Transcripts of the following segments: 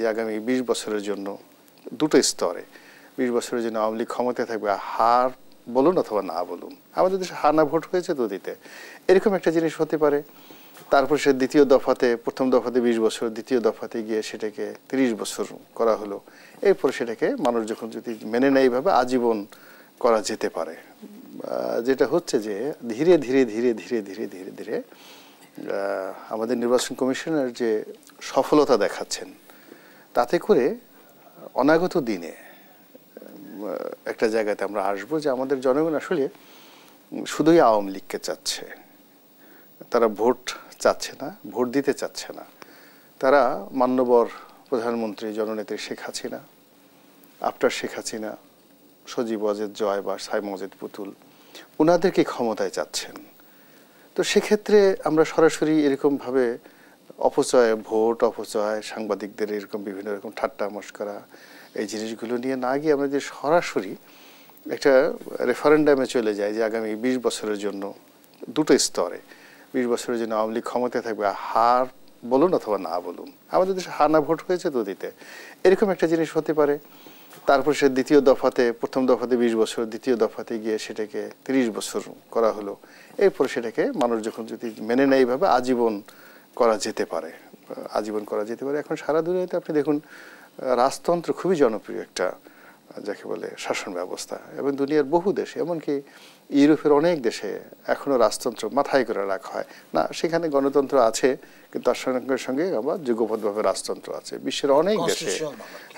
আগামী ২০ বছরের জন্য দুটো স্তরে ২০ বছরের জন্য আওয়ামী লীগ ক্ষমতায় থাকবে, হার বলুন অথবা না বলুন। আমাদের দেশে হার না ভোট হয়েছে তো দিতে, এরকম একটা জিনিস হতে পারে। তারপর সে দ্বিতীয় দফাতে, প্রথম দফাতে ২০ বছর, দ্বিতীয় দফাতে গিয়ে সেটাকে ৩০ বছর করা হলো। এরপর সেটাকে মানুষ যখন যদি মেনে নেয় এইভাবে আজীবন করা যেতে পারে। যেটা হচ্ছে যে ধীরে ধীরে ধীরে ধীরে ধীরে ধীরে ধীরে আমাদের নির্বাচন কমিশনের যে সফলতা দেখাচ্ছেন, তাতে করে অনাগত দিনে একটা জায়গাতে আমরা আসবো যে আমাদের জনগণ আসলে শুধুই আওয়ামী লীগকে চাচ্ছে। তারা ভোট চাচ্ছে না, ভোট দিতে চাচ্ছে না। তারা মান্যবর প্রধানমন্ত্রী জননেত্রী শেখ হাসিনা, আফটার শেখ হাসিনা, সজীব ওয়াজেদ জয় বা সাইম ওয়াজেদ পুতুল, ওনাদেরকে ক্ষমতায় চাচ্ছেন। তো সেক্ষেত্রে আমরা সরাসরি এরকমভাবে অপচয়, ভোট অপচয়, সাংবাদিকদের এরকম বিভিন্ন রকম ঠাট্টা মশকরা, এই জিনিসগুলো নিয়ে না গিয়ে আমরা যে সরাসরি একটা রেফারেন্ডামে চলে যাই যে আগামী ২০ বছরের জন্য দুটো স্তরে ২০ বছরের জন্য আওয়ামী লীগ ক্ষমতায় থাকবে, হার বলুন অথবা না বলুন। আমাদের দেশে হার না ভোট হয়েছে তো দিতে, এরকম একটা জিনিস হতে পারে। তারপর সে দ্বিতীয় দফাতে, প্রথম দফাতে ২০ বছর, দ্বিতীয় দফাতে গিয়ে সেটাকে ৩০ বছর করা হলো। এরপর সেটাকে মানুষ যখন যদি মেনে নেয় এইভাবে আজীবন করা যেতে পারে, আজীবন করা যেতে পারে। এখন সারা দুনিয়াতে আপনি দেখুন রাজতন্ত্র খুবই জনপ্রিয় একটা, যাকে বলে শাসন ব্যবস্থা, এবং দুনিয়ার বহু দেশে, এমনকি ইউরোপের অনেক দেশে এখনও রাজতন্ত্র মাথায় করে রাখা হয় না। সেখানে গণতন্ত্র আছে, কিন্তু তার সঙ্গে সঙ্গে আবার যুগপৎভাবে রাজতন্ত্র আছে বিশ্বের অনেক দেশে।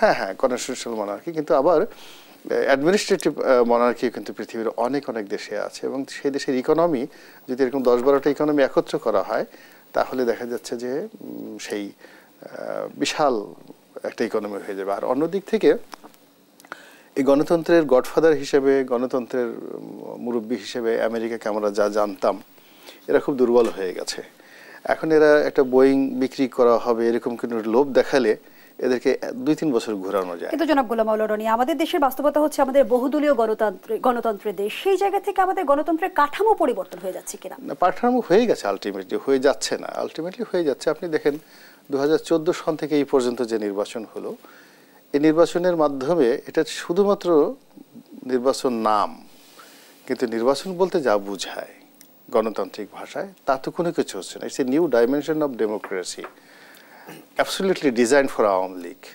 হ্যাঁ, কনস্টিটিউশনাল মনার্কি, কিন্তু আবার অ্যাডমিনিস্ট্রেটিভ মনার্কি কিন্তু পৃথিবীর অনেক অনেক দেশে আছে। এবং সেই দেশের ইকোনমি যদি এরকম ১০-১২টা ইকোনমি একত্র করা হয়, তাহলে দেখা যাচ্ছে যে সেই বিশাল একটা ইকোনমি হয়ে যাবে। আর অন্যদিক থেকে এই গণতন্ত্রের গডফাদার হিসেবে, গণতন্ত্রের মুরব্বী হিসেবে আমেরিকাকে আমরা যা জানতাম, এরা খুব দুর্বল হয়ে গেছে। এখন এরা একটা বোয়িং বিক্রি করা হবে এরকম কোনো লোভ দেখালে এদেরকে ২-৩ বছর ঘোরানো যায়। কিন্তু জনাব গোলাম মাওলা রনি, আমাদের দেশের বাস্তবতা হচ্ছে আমাদের বহুদলীয় গণতন্ত্রের দেশ। সেই জায়গা থেকে আমাদের গণতন্ত্রের কাঠামো পরিবর্তন হয়ে যাচ্ছে কিনা? না, কাঠামো হয়ে গেছে, আলটিমেটলি হয়ে যাচ্ছে না, আলটিমেটলি হয়ে যাচ্ছে। আপনি দেখেন ২০১৪ সন থেকে এই পর্যন্ত যে নির্বাচন হলো, এই নির্বাচনের মাধ্যমে এটা শুধুমাত্র নির্বাচন নাম, কিন্তু নির্বাচন বলতে যা বুঝায় গণতান্ত্রিক ভাষায়, তা তো কোনো কিছু হচ্ছে না। It's a new dimension of democracy, absolutely designed for Awami League,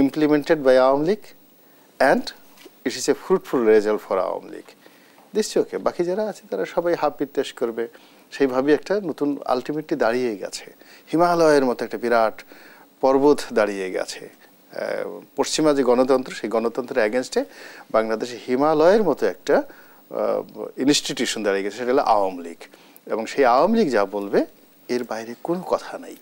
implemented by Awami League, and it is a fruitful result for Awami League. দিচ্ছি ওকে, বাকি যারা আছে তারা সবাই হাফ বিত্তেশ করবে, সেইভাবে একটা নতুন আলটিমেটলি দাঁড়িয়ে গেছে। হিমালয়ের মতো একটা বিরাট পর্বত দাঁড়িয়ে গেছে। পশ্চিমা যে গণতন্ত্র, সেই গণতন্ত্রের অ্যাগেনস্টে বাংলাদেশে হিমালয়ের মতো একটা ইনস্টিটিউশন দাঁড়িয়ে গেছে, সেটা হলো আওয়ামী লীগ। এবং সেই আওয়ামী লীগ যা বলবে, এর বাইরে কোনো কথা নাই।